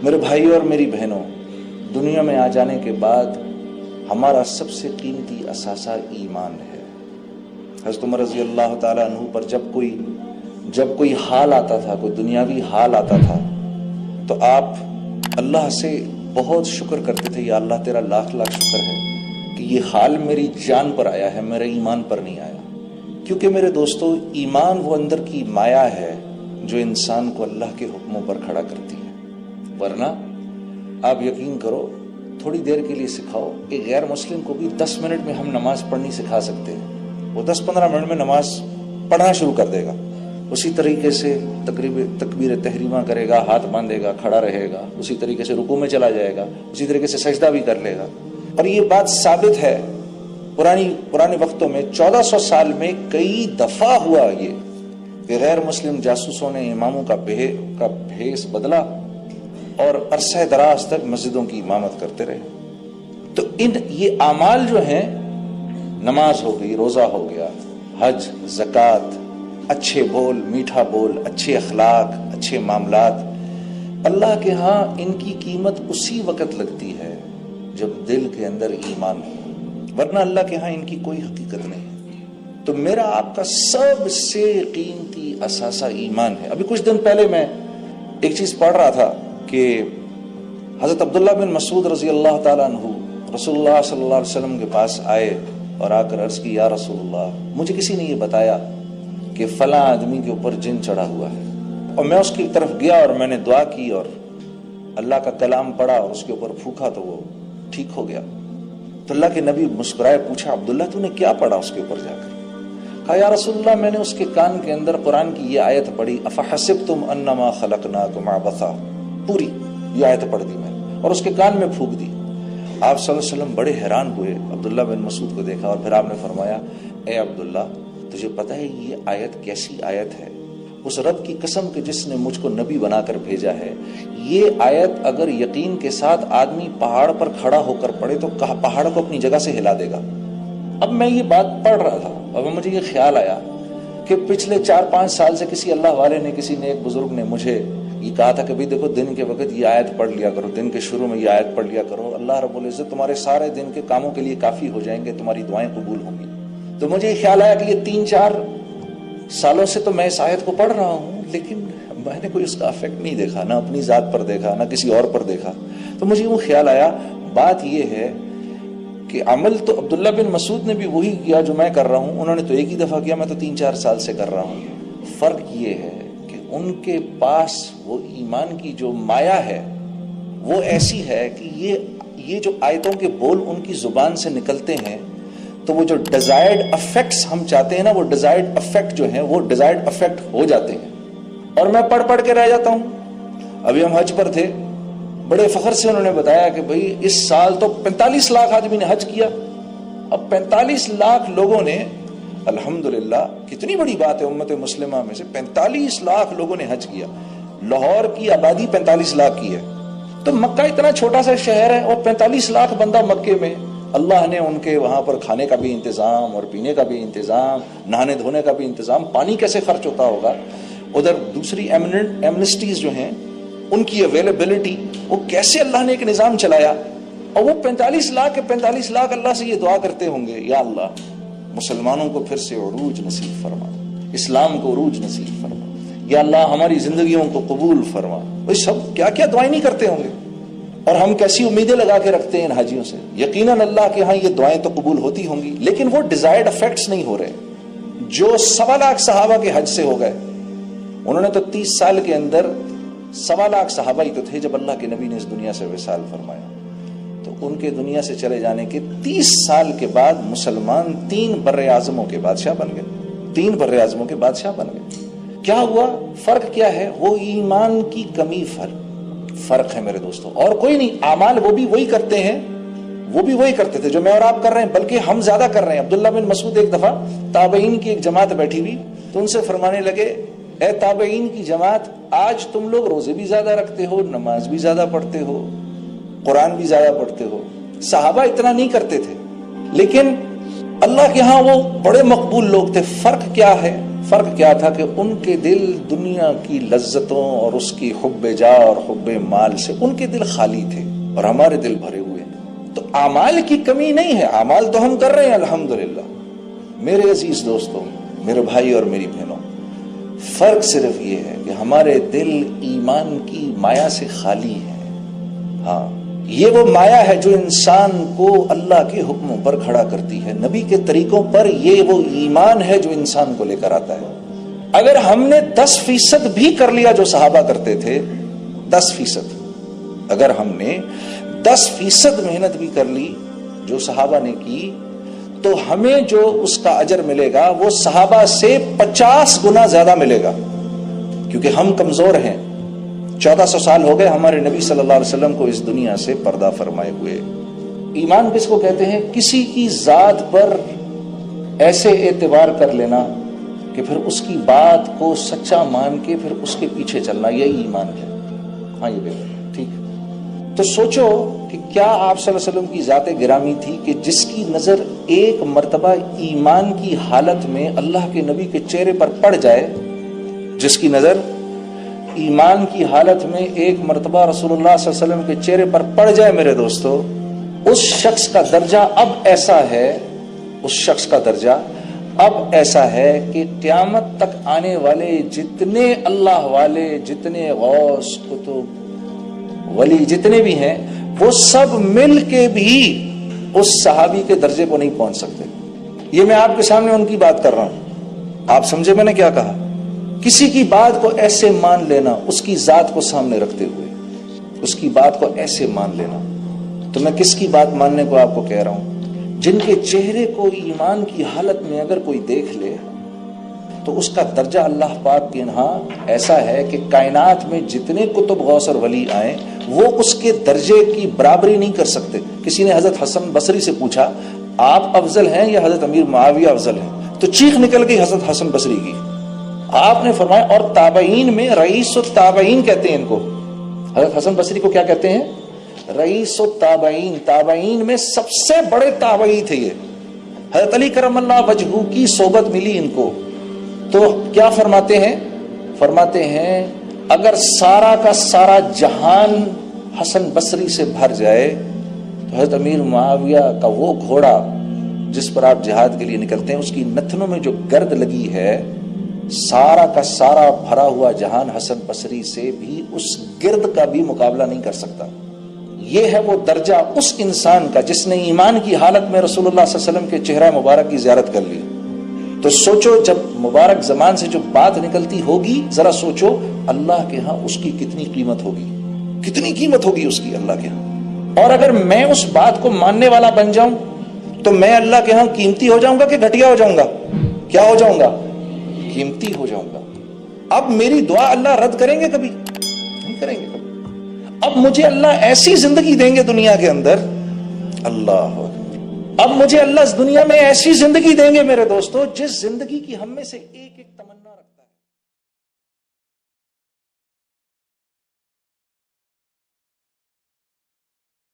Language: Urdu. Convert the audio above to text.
میرے بھائیوں اور میری بہنوں، دنیا میں آ جانے کے بعد ہمارا سب سے قیمتی اثاثہ ایمان ہے۔ حضرت عمر رضی اللہ تعالیٰ عنہ پر جب کوئی حال آتا تھا، کوئی دنیاوی حال آتا تھا، تو آپ اللہ سے بہت شکر کرتے تھے، یا اللہ تیرا لاکھ لاکھ شکر ہے کہ یہ حال میری جان پر آیا ہے، میرے ایمان پر نہیں آیا۔ کیونکہ میرے دوستو، ایمان وہ اندر کی مایا ہے جو انسان کو اللہ کے حکموں پر کھڑا کرتی ہے۔ ورنہ آپ یقین کرو، تھوڑی دیر کے لیے سکھاؤ، ایک غیر مسلم کو بھی 10 منٹ میں ہم نماز پڑھنی سکھا سکتے ہیں، وہ 10-15 منٹ میں نماز پڑھنا شروع کر دے گا۔ اسی طریقے سے تکبیر تحریمہ کرے گا، ہاتھ باندھے گا، کھڑا رہے گا، اسی طریقے سے رکوع میں چلا جائے گا، اسی طریقے سے سجدہ بھی کر لے گا۔ اور یہ بات ثابت ہے، پرانے وقتوں میں 1400 سال میں کئی دفعہ ہوا یہ کہ غیر مسلم جاسوسوں نے اماموں کا بھیس بدلا اور عرصہ دراز تک مسجدوں کی امامت کرتے رہے۔ تو یہ اعمال جو ہیں، نماز ہو گئی، روزہ ہو گیا، حج، زکوٰۃ، اچھے بول، میٹھا بول، اچھے اخلاق، اچھے معاملات، اللہ کے ہاں ان کی قیمت اسی وقت لگتی ہے جب دل کے اندر ایمان ہو، ورنہ اللہ کے ہاں ان کی کوئی حقیقت نہیں ہے۔ تو میرا آپ کا سب سے قیمتی اثاثہ ایمان ہے۔ ابھی کچھ دن پہلے میں ایک چیز پڑھ رہا تھا کہ حضرت عبداللہ بن مسعود رضی اللہ تعالیٰ عنہ رسول اللہ صلی اللہ علیہ وسلم کے پاس آئے اور آ کر عرض کی، یا رسول اللہ، مجھے کسی نے یہ بتایا کہ فلاں آدمی کے اوپر جن چڑھا ہوا ہے، اور میں اس کی طرف گیا اور میں نے دعا کی اور اللہ کا کلام پڑھا اور اس کے اوپر پھونکا تو وہ ٹھیک ہو گیا۔ تو اللہ کے نبی مسکرائے، پوچھا، عبداللہ تو نے کیا پڑھا اس کے اوپر جا کر؟ کہا، یا رسول اللہ، میں نے اس کے کان کے اندر قرآن کی یہ آیت پڑھی، افحسبتم انما خلقناکم عبثا، پوری یہ آیت پڑھ دی میں اور اس کے کان میں پھونک دی۔ آپ صلی اللہ علیہ وسلم بڑے حیران ہوئے، عبداللہ بن مسعود کو دیکھا اور پھر آپ نے فرمایا، اے عبداللہ، تجھے پتہ ہے یہ آیت کیسی آیت ہے؟ اس رب کی قسم کہ جس نے مجھ کو نبی بنا کر بھیجا ہے، یہ آیت اگر یقین کے ساتھ آدمی پہاڑ پر کھڑا ہو کر پڑھے تو پہاڑ کو اپنی جگہ سے ہلا دے گا۔ اب میں یہ بات پڑھ رہا تھا اور مجھے یہ خیال آیا کہ پچھلے 4-5 سال سے کسی اللہ والے نے، کسی نے، ایک بزرگ نے مجھے یہ کہا تھا کہ بھئی دیکھو، دن کے وقت یہ آیت پڑھ لیا کرو، دن کے شروع میں یہ آیت پڑھ لیا کرو، اللہ رب العزت تمہارے سارے دن کے کاموں کے لیے کافی ہو جائیں گے، تمہاری دعائیں قبول ہوں گی۔ تو مجھے یہ خیال آیا کہ یہ 3-4 سالوں سے تو میں اس آیت کو پڑھ رہا ہوں، لیکن میں نے کوئی اس کا افیکٹ نہیں دیکھا، نہ اپنی ذات پر دیکھا، نہ کسی اور پر دیکھا۔ تو مجھے وہ خیال آیا، بات یہ ہے کہ عمل تو عبداللہ بن مسعود نے بھی وہی کیا جو میں کر رہا ہوں، انہوں نے تو ایک ہی دفعہ کیا، میں تو 3-4 سال سے کر رہا ہوں۔ فرق یہ ہے کہ ان کے پاس وہ ایمان کی جو مایا ہے وہ ایسی ہے کہ یہ جو آیتوں کے بول ان کی زبان سے نکلتے ہیں تو وہ جو ڈیزائرڈ افیکٹس ہم چاہتے ہیں نا، وہ ڈیزائرڈ افیکٹ جو ہیں وہ ڈیزائرڈ افیکٹ ہو جاتے ہیں، اور میں پڑھ کے رہ جاتا ہوں۔ ابھی ہم حج پر تھے، بڑے فخر سے انہوں نے بتایا کہ بھئی اس سال تو 45 لاکھ آدمی نے حج کیا۔ اب 45 لاکھ لوگوں نے، الحمدللہ، کتنی بڑی بات ہے، امت مسلمہ میں سے 45 لاکھ لوگوں نے حج کیا۔ لاہور کی آبادی 45 لاکھ کی ہے، تو مکہ اتنا چھوٹا سا شہر ہے اور 45 لاکھ بندہ مکے میں، اللہ نے ان کے وہاں پر کھانے کا بھی انتظام اور پینے کا بھی انتظام، نہانے دھونے کا بھی انتظام، پانی کیسے خرچ ہوتا ہوگا، ادھر دوسری ایمنسٹیز جو ہیں ان کی اویلیبلٹی، وہ کیسے اللہ نے ایک نظام چلایا، اور وہ 45 لاکھ کے 45 لاکھ اللہ سے یہ دعا کرتے ہوں گے، یا اللہ مسلمانوں کو پھر سے عروج نصیب فرما، اسلام کو عروج نصیب فرما، یا اللہ ہماری زندگیوں کو قبول فرما۔ وہ سب کیا کیا دعائیں نہیں کرتے ہوں گے، اور ہم کیسی امیدیں لگا کے رکھتے ہیں ان حاجیوں سے۔ یقیناً اللہ کے ہاں یہ دعائیں تو قبول ہوتی ہوں گی، لیکن وہ ڈیزائرڈ افیکٹس نہیں ہو رہے جو 1.25 لاکھ صحابہ کے حج سے ہو گئے۔ انہوں نے تو 30 سال کے اندر 1.25 لاکھ صحابہ ہی تو تھے جب اللہ کے نبی نے اس دنیا سے وصال فرمایا۔ تو ان کے دنیا سے چلے جانے کے 30 سال کے بعد مسلمان 3 بر اعظموں کے بادشاہ بن گئے، 3 بر اعظموں کے بادشاہ بن گئے۔ کیا ہوا؟ فرق کیا ہے؟ وہ ایمان کی کمی فرق ہے میرے دوستوں، اور کوئی نہیں۔ اعمال وہ بھی وہی کرتے ہیں، وہ بھی وہی کرتے تھے جو میں اور آپ کر رہے ہیں، بلکہ ہم زیادہ کر رہے ہیں۔ عبداللہ بن مسعود ایک دفعہ تابعین کی ایک جماعت بیٹھی ہوئی تو ان سے فرمانے لگے، اے تابعین کی جماعت، آج تم لوگ روزے بھی زیادہ رکھتے ہو، نماز بھی زیادہ پڑھتے ہو، قرآن بھی زیادہ پڑھتے ہو۔ صحابہ اتنا نہیں کرتے تھے، لیکن اللہ کے ہاں وہ بڑے مقبول لوگ تھے۔ فرق کیا ہے؟ فرق کیا تھا کہ ان کے دل دنیا کی لذتوں اور اس کی حب جا اور حب مال سے ان کے دل خالی تھے، اور ہمارے دل بھرے ہوئے ہیں۔ تو اعمال کی کمی نہیں ہے، اعمال تو ہم کر رہے ہیں الحمدللہ۔ میرے عزیز دوستوں، میرے بھائی اور میری بہنوں، فرق صرف یہ ہے کہ ہمارے دل ایمان کی مایا سے خالی ہے۔ ہاں، یہ وہ مایا ہے جو انسان کو اللہ کے حکموں پر کھڑا کرتی ہے، نبی کے طریقوں پر۔ یہ وہ ایمان ہے جو انسان کو لے کر آتا ہے۔ اگر ہم نے 10% بھی کر لیا جو صحابہ کرتے تھے، 10%، اگر ہم نے 10% محنت بھی کر لی جو صحابہ نے کی، تو ہمیں جو اس کا اجر ملے گا وہ صحابہ سے 50 گنا زیادہ ملے گا، کیونکہ ہم کمزور ہیں۔ 1400 سال ہو گئے ہمارے نبی صلی اللہ علیہ وسلم کو اس دنیا سے پردہ فرمائے ہوئے۔ ایمان کس کو کہتے ہیں؟ کسی کی ذات پر ایسے اعتبار کر لینا کہ پھر اس کی بات کو سچا مان کے پھر اس کے پیچھے چلنا، یہی ایمان ہے۔ ہاں، یہ بہتر، ٹھیک۔ تو سوچو کہ کیا آپ صلی اللہ علیہ وسلم کی ذات گرامی تھی کہ جس کی نظر ایک مرتبہ ایمان کی حالت میں اللہ کے نبی کے چہرے پر پڑ جائے، جس کی نظر ایمان کی حالت میں ایک مرتبہ رسول اللہ صلی اللہ علیہ وسلم کے چہرے پر پڑ جائے، میرے دوستو، اس شخص کا درجہ اب ایسا ہے، اس شخص کا درجہ اب ایسا ہے کہ قیامت تک آنے والے جتنے اللہ والے، جتنے غوث، قطب، ولی جتنے بھی ہیں، وہ سب مل کے بھی اس صحابی کے درجے کو نہیں پہنچ سکتے۔ یہ میں آپ کے سامنے ان کی بات کر رہا ہوں، آپ سمجھے میں نے کیا کہا؟ کسی کی بات کو ایسے مان لینا، اس کی ذات کو سامنے رکھتے ہوئے اس کی بات کو ایسے مان لینا۔ تو میں کس کی بات ماننے کو آپ کو کہہ رہا ہوں؟ جن کے چہرے کو ایمان کی حالت میں اگر کوئی دیکھ لے تو اس کا درجہ اللہ پاک کے ہاں ایسا ہے کہ کائنات میں جتنے کتب، غوث اور ولی آئیں وہ اس کے درجے کی برابری نہیں کر سکتے۔ کسی نے حضرت حسن بصری سے پوچھا، آپ افضل ہیں یا حضرت امیر معاویہ افضل ہیں؟ تو چیخ نکل گئی حضرت حسن بصری کی۔ آپ نے فرمایا، اور تابعین میں رئیس التابعین کہتے ہیں ان کو۔ حضرت حسن بصری کو کیا کہتے ہیں؟ رئیس التابعین، تابعین میں سب سے بڑے تابعی تھے یہ۔ حضرت علی کرم اللہ وجہہ کی صحبت ملی ان کو، تو کیا فرماتے ہیں؟ فرماتے ہیں اگر سارا کا سارا جہان حسن بصری سے بھر جائے تو حضرت امیر معاویہ کا وہ گھوڑا جس پر آپ جہاد کے لیے نکلتے ہیں، اس کی نتنوں میں جو گرد لگی ہے، سارا کا سارا بھرا ہوا جہان حسن بصری سے بھی اس گرد کا بھی مقابلہ نہیں کر سکتا۔ یہ ہے وہ درجہ اس انسان کا جس نے ایمان کی حالت میں رسول اللہ صلی اللہ علیہ وسلم کے چہرہ مبارک کی زیارت کر لی۔ تو سوچو جب مبارک زمان سے جو بات نکلتی ہوگی، ذرا سوچو اللہ کے ہاں اس کی کتنی قیمت ہوگی، کتنی قیمت ہوگی اس کی اللہ کے ہاں۔ اور اگر میں اس بات کو ماننے والا بن جاؤں تو میں اللہ کے ہاں قیمتی ہو جاؤں گا کہ گھٹیا ہو جاؤں گا؟ کیا ہو جاؤں گا؟ قیمتی ہو جاؤں گا۔ اب میری دعا اللہ رد کریں گے کبھی؟ نہیں کریں گے کبھی۔ اب مجھے اللہ ایسی زندگی دیں گے دنیا کے اندر، اللہ اب مجھے اللہ اس دنیا میں ایسی زندگی دیں گے میرے دوستو، جس زندگی کی ہم میں سے ایک ایک تمنا